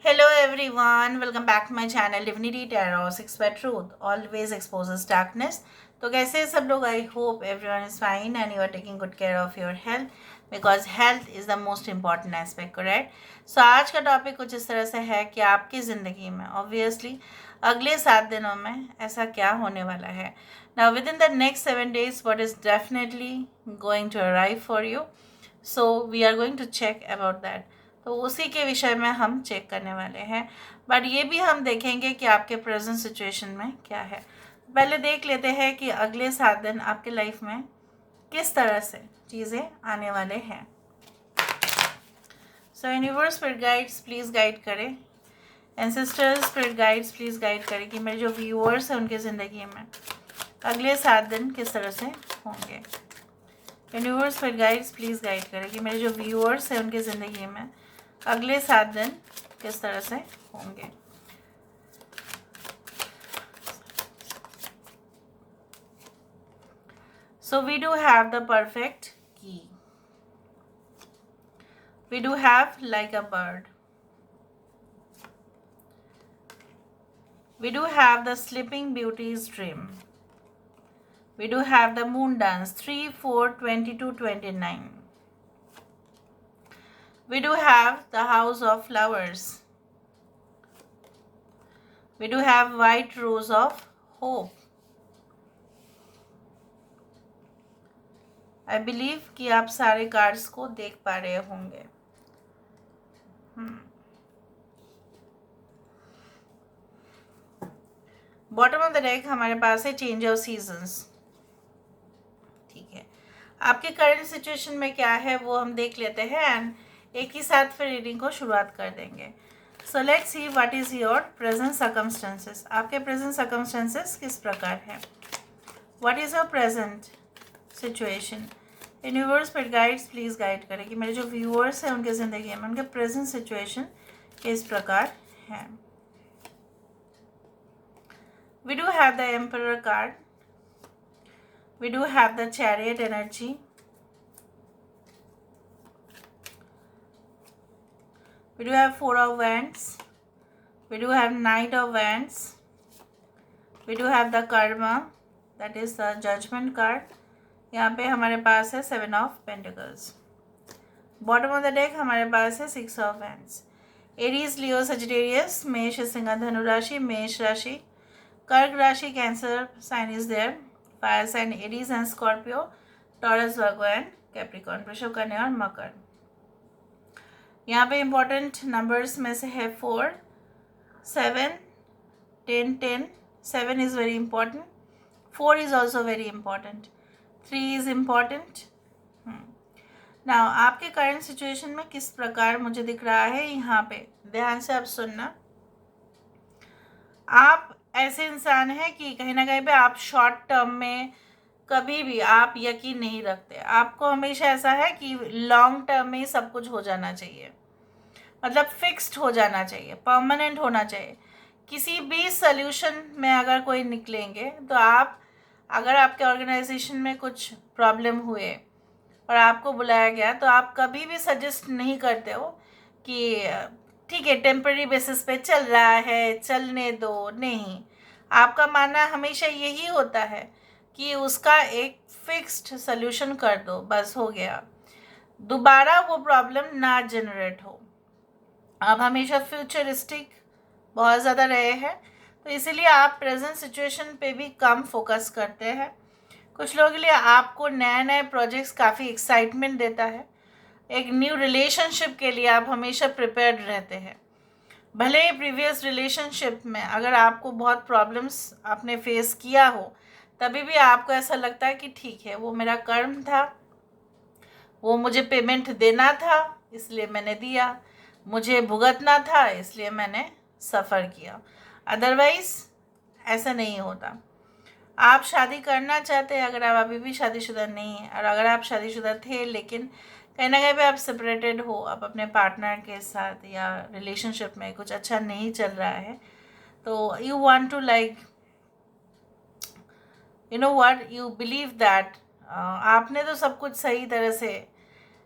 Hello everyone, welcome back to my channel Divinity Tarot 6 by Truth always exposes darkness। तो कैसे हैं सब लोग? I hope everyone is fine and you are taking good care of your health because health is the most important aspect, correct. So आज का topic कुछ इस तरह से है कि आपकी ज़िंदगी में ऑब्वियसली अगले 7 दिनों में ऐसा क्या होने वाला है। Now with in the next 7 days what is definitely going to arrive for you, so we are going to check about that। तो उसी के विषय में हम चेक करने वाले हैं, बट ये भी हम देखेंगे कि आपके प्रेजेंट सिचुएशन में क्या है। पहले देख लेते हैं कि अगले 7 दिन आपके लाइफ में किस तरह से चीज़ें आने वाले हैं। So universe spirit guides please guide करें, ancestors spirit guides please guide करें कि मेरे जो व्यूअर्स हैं उनकी ज़िंदगी में अगले 7 दिन किस तरह से होंगे। Universe spirit guides please guide करें कि मेरे जो व्यूअर्स हैं उनकी ज़िंदगी में अगले 7 दिन किस तरह से होंगे। So we do have the perfect key. We do have like a bird. We do have the Sleeping Beauty's dream. We do have the moon dance 3, 4, 22, 29. We do have the house of flowers. We do have white rose of hope. I believe कि आप सारे cards को देख पा रहे होंगे। Bottom of the deck हमारे पास है चेंज ऑफ सीजन्स। ठीक है, आपके करंट सिचुएशन में क्या है वो हम देख लेते हैं एंड एक ही साथ फिर रीडिंग को शुरुआत कर देंगे। So let's see what is your present circumstances. आपके प्रेजेंट सर्कमस्टेंसेस किस प्रकार है? What is your present situation? Universe पर गाइड्स प्लीज़ गाइड करें कि मेरे जो व्यूअर्स हैं उनके ज़िंदगी में उनके प्रेजेंट सिचुएशन किस प्रकार है। We do have the emperor card, we do have the chariot energy, we do have 4 of wands, we do have Knight of wands, we do have the karma that is the judgement card. यहाँ पे हमारे पास है 7 of Pentacles। Bottom of the deck हमारे पास है 6 of Wands। Aries, Leo, Sagittarius, मेष, सिंह, धनु राशि, मेष राशि, कर्क राशि, Cancer sign is there, fire sign Aries and Scorpio, Taurus, Virgo and Capricorn, वृषभ, कन्या और मकर। यहाँ पे इंपॉर्टेंट नंबर्स में से है 4, 7, 10, 10। 7 is very important, 4 is also very important, 3 is important. Now आपके करंट सिचुएशन में किस प्रकार मुझे दिख रहा है, यहाँ पे ध्यान से आप सुनना। आप ऐसे इंसान हैं कि कहीं ना कहीं पे आप शॉर्ट टर्म में कभी भी आप यकीन नहीं रखते। आपको हमेशा ऐसा है कि लॉन्ग टर्म में ही सब कुछ हो जाना चाहिए, मतलब फिक्स्ड हो जाना चाहिए, परमानेंट होना चाहिए। किसी भी सल्यूशन में अगर कोई निकलेंगे तो आप, अगर आपके ऑर्गेनाइजेशन में कुछ प्रॉब्लम हुए और आपको बुलाया गया तो आप कभी भी सजेस्ट नहीं करते हो कि ठीक है टेम्पररी बेसिस पे चल रहा है चलने दो। नहीं, आपका मानना हमेशा यही होता है कि उसका एक फिक्स्ड सल्यूशन कर दो, बस हो गया, दोबारा वो प्रॉब्लम ना जनरेट हो। आप हमेशा फ्यूचरिस्टिक बहुत ज़्यादा रहे हैं, तो इसीलिए आप प्रेजेंट सिचुएशन पे भी कम फोकस करते हैं। कुछ लोगों के लिए आपको नए नए प्रोजेक्ट्स काफ़ी एक्साइटमेंट देता है। एक न्यू रिलेशनशिप के लिए आप हमेशा प्रिपेयर्ड रहते हैं। भले ही प्रीवियस रिलेशनशिप में अगर आपको बहुत प्रॉब्लम्स आपने फेस किया हो, तभी भी आपको ऐसा लगता है कि ठीक है वो मेरा कर्म था, वो मुझे पेमेंट देना था इसलिए मैंने दिया, मुझे भुगतना था इसलिए मैंने सफ़र किया। अदरवाइज़ ऐसा नहीं होता। आप शादी करना चाहते हैं, अगर आप अभी भी शादीशुदा नहीं हैं, और अगर आप शादीशुदा थे लेकिन कहीं ना कहीं पे आप सेपरेटेड हो, आप अपने पार्टनर के साथ या रिलेशनशिप में कुछ अच्छा नहीं चल रहा है, तो you want to like you know what, you believe that आपने तो सब कुछ सही तरह से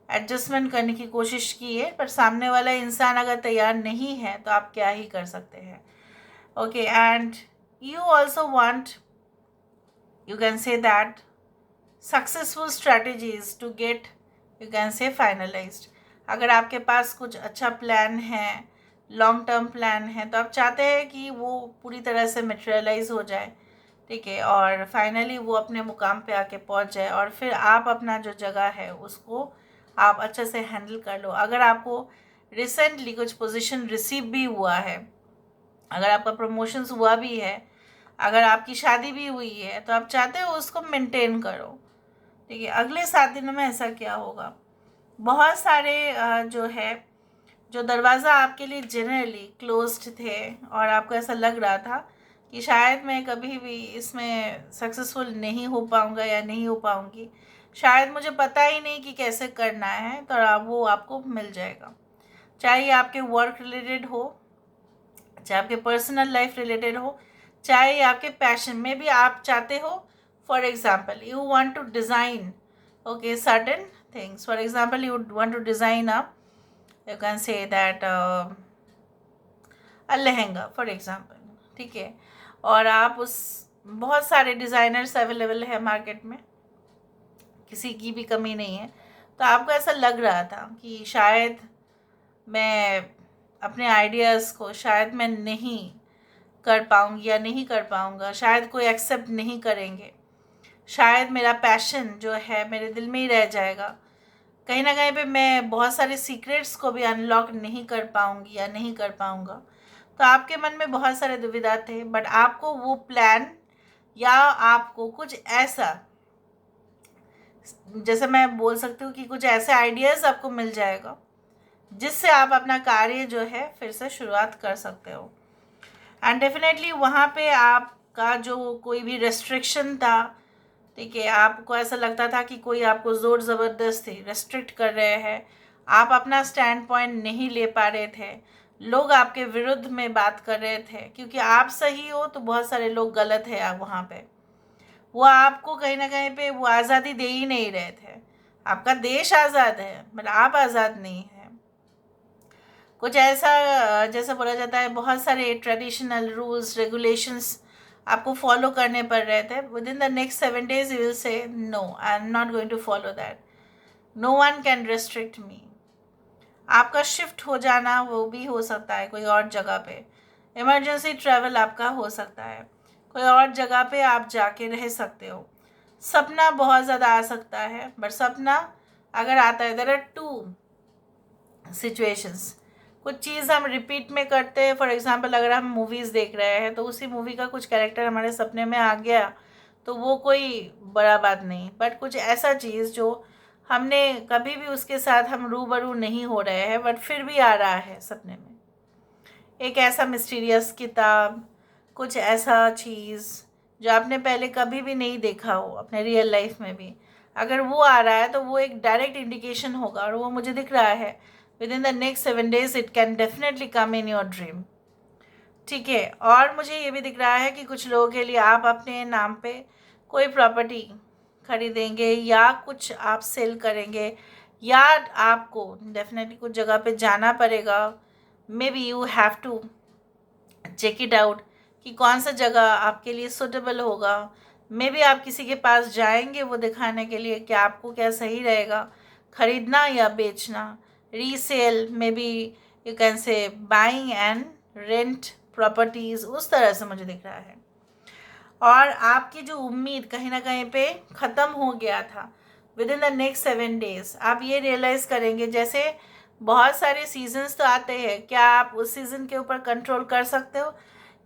एडजस्टमेंट करने की कोशिश कीजिए, पर सामने वाला इंसान अगर तैयार नहीं है तो आप क्या ही कर सकते हैं. Okay, and you also want, you can say that, successful strategies to get, you can say, finalised. अगर आपके पास कुछ अच्छा प्लान है, लॉन्ग टर्म प्लान है, तो आप चाहते हैं कि वो पूरी तरह से मटेरियलाइज हो जाए, ठीक है, और फाइनली वो अपने मुकाम पे आके पहुंच जाए, और फिर आप अपना जो जगह है उसको आप अच्छे से हैंडल कर लो. अगर आपको रिसेंटली कुछ पोजीशन रिसीव भी हुआ है, अगर आपका प्रमोशंस हुआ भी है, अगर आपकी शादी भी हुई है, तो आप चाहते हो उसको मेंटेन करो, ठीक है. अगले 7 दिनों में ऐसा क्या होगा, बहुत सारे जो दरवाज़ा आपके लिए जनरली क्लोज्ड थे और आपको ऐसा लग रहा था कि शायद मैं कभी भी इसमें सक्सेसफुल नहीं हो पाऊँगा या नहीं हो पाऊँगी, शायद मुझे पता ही नहीं कि कैसे करना है, तो वो आपको मिल जाएगा. चाहे ये आपके वर्क रिलेटेड हो, चाहे आपके पर्सनल लाइफ रिलेटेड हो, चाहे ये आपके पैशन में भी आप चाहते हो. For example, you want to design, okay, certain things. For example, you want to design you can say that lehenga for example, ठीक है, और आप उस, बहुत सारे डिज़ाइनर्स अवेलेबल है मार्केट में, किसी की भी कमी नहीं है. तो आपको ऐसा लग रहा था कि शायद मैं अपने आइडियाज़ को शायद मैं नहीं कर पाऊँगी या नहीं कर पाऊँगा, शायद कोई एक्सेप्ट नहीं करेंगे, शायद मेरा पैशन जो है मेरे दिल में ही रह जाएगा, कहीं ना कहीं पे मैं बहुत सारे सीक्रेट्स को भी अनलॉक नहीं कर पाऊँगी या नहीं कर पाऊँगा. तो आपके मन में बहुत सारे दुविधा थे, बट आपको वो प्लान या आपको कुछ ऐसा, जैसे मैं बोल सकती हूँ कि कुछ ऐसे आइडियाज़ आपको मिल जाएगा जिससे आप अपना कार्य जो है फिर से शुरुआत कर सकते हो. एंड डेफिनेटली वहाँ पे आपका जो कोई भी रेस्ट्रिक्शन था, ठीक है, आपको ऐसा लगता था कि कोई आपको ज़ोर ज़बरदस्ती रेस्ट्रिक्ट कर रहे हैं, आप अपना स्टैंड पॉइंट नहीं ले पा रहे थे, लोग आपके विरुद्ध में बात कर रहे थे, क्योंकि आप सही हो तो बहुत सारे लोग गलत है. आप वहाँ पे वो आपको कहीं ना कहीं पे वो आज़ादी दे ही नहीं रहे थे. आपका देश आज़ाद है, बट आप आज़ाद नहीं है. कुछ ऐसा, जैसे बोला जाता है, बहुत सारे ट्रेडिशनल रूल्स रेगुलेशंस आपको फॉलो करने पड़ रहे थे. Within the next 7 days you will say no, I am not going to follow that, no one can restrict me. आपका शिफ्ट हो जाना वो भी हो सकता है कोई और जगह पे, इमरजेंसी ट्रैवल आपका हो सकता है, कोई और जगह पे आप जाके रह सकते हो. सपना बहुत ज़्यादा आ सकता है, बट सपना अगर आता है, देयर आर 2 सिचुएशंस. कुछ चीज़ हम रिपीट में करते हैं. फॉर एग्जांपल, अगर हम मूवीज़ देख रहे हैं तो उसी मूवी का कुछ कैरेक्टर हमारे सपने में आ गया, तो वो कोई बड़ा बात नहीं. बट कुछ ऐसा चीज़ जो हमने कभी भी उसके साथ हम रूबरू नहीं हो रहे हैं, बट फिर भी आ रहा है सपने में, एक ऐसा मिस्टीरियस किताब, कुछ ऐसा चीज़ जो आपने पहले कभी भी नहीं देखा हो अपने रियल लाइफ में भी, अगर वो आ रहा है तो वो एक डायरेक्ट इंडिकेशन होगा, और वो मुझे दिख रहा है with in the next 7 days it can definitely come in your dream, ठीक है. और मुझे ये भी दिख रहा है कि कुछ लोगों के लिए आप अपने नाम पे कोई प्रॉपर्टी खरीदेंगे या कुछ आप सेल करेंगे, या आपको डेफिनेटली कुछ जगह पे जाना पड़ेगा. Maybe you have to check it out कि कौन सा जगह आपके लिए सूटेबल होगा. मे बी आप किसी के पास जाएंगे वो दिखाने के लिए कि आपको क्या सही रहेगा, खरीदना या बेचना, resale, may be you can से बाइंग एंड रेंट प्रॉपर्टीज़, उस तरह से मुझे दिख रहा है. और आपकी जो उम्मीद कहीं ना कहीं पे ख़त्म हो गया था, with in the next 7 days आप ये रियलाइज़ करेंगे. जैसे बहुत सारे सीजन्स तो आते हैं, क्या आप उस सीज़न के ऊपर कंट्रोल कर सकते हो?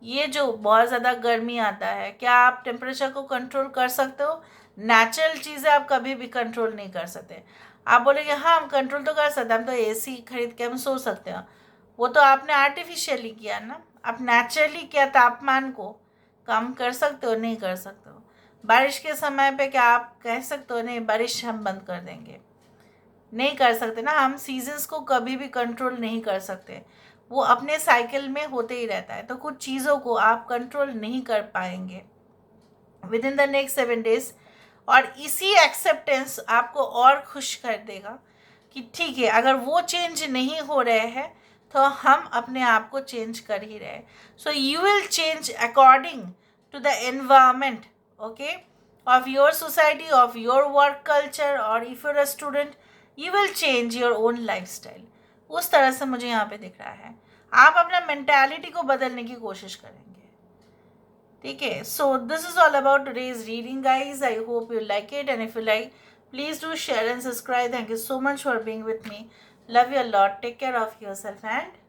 ये जो बहुत ज़्यादा गर्मी आता है, क्या आप टेम्परेचर को कंट्रोल कर सकते हो? नेचुरल चीज़ें आप कभी भी कंट्रोल नहीं कर सकते. आप बोलेंगे हाँ हम कंट्रोल तो कर सकते हैं, हम तो एसी खरीद के हम सो सकते हैं. वो तो आपने आर्टिफिशियली किया ना. आप नेचुरली क्या तापमान को कम कर सकते हो? नहीं कर सकते हो. बारिश के समय पे क्या आप कह सकते हो नहीं बारिश हम बंद कर देंगे? नहीं कर सकते ना. हम सीजन्स को कभी भी कंट्रोल नहीं कर सकते, वो अपने साइकिल में होते ही रहता है. तो कुछ चीज़ों को आप कंट्रोल नहीं कर पाएंगे with in the next 7 days, और इसी एक्सेप्टेंस आपको और खुश कर देगा. कि ठीक है, अगर वो चेंज नहीं हो रहे हैं तो हम अपने आप को चेंज कर ही रहे. So you will change according to the environment, okay, of your society, of your work culture, or if you're a student, you will change your own lifestyle. उस तरह से मुझे यहाँ पे दिख रहा है. आप अपना मेंटालिटी को बदलने की कोशिश करेंगे. ठीक है. So this is all about today's reading guys. I hope you like it, and if you like, please do share and subscribe. Thank you so much for being with me. Love you a lot. Take care of yourself and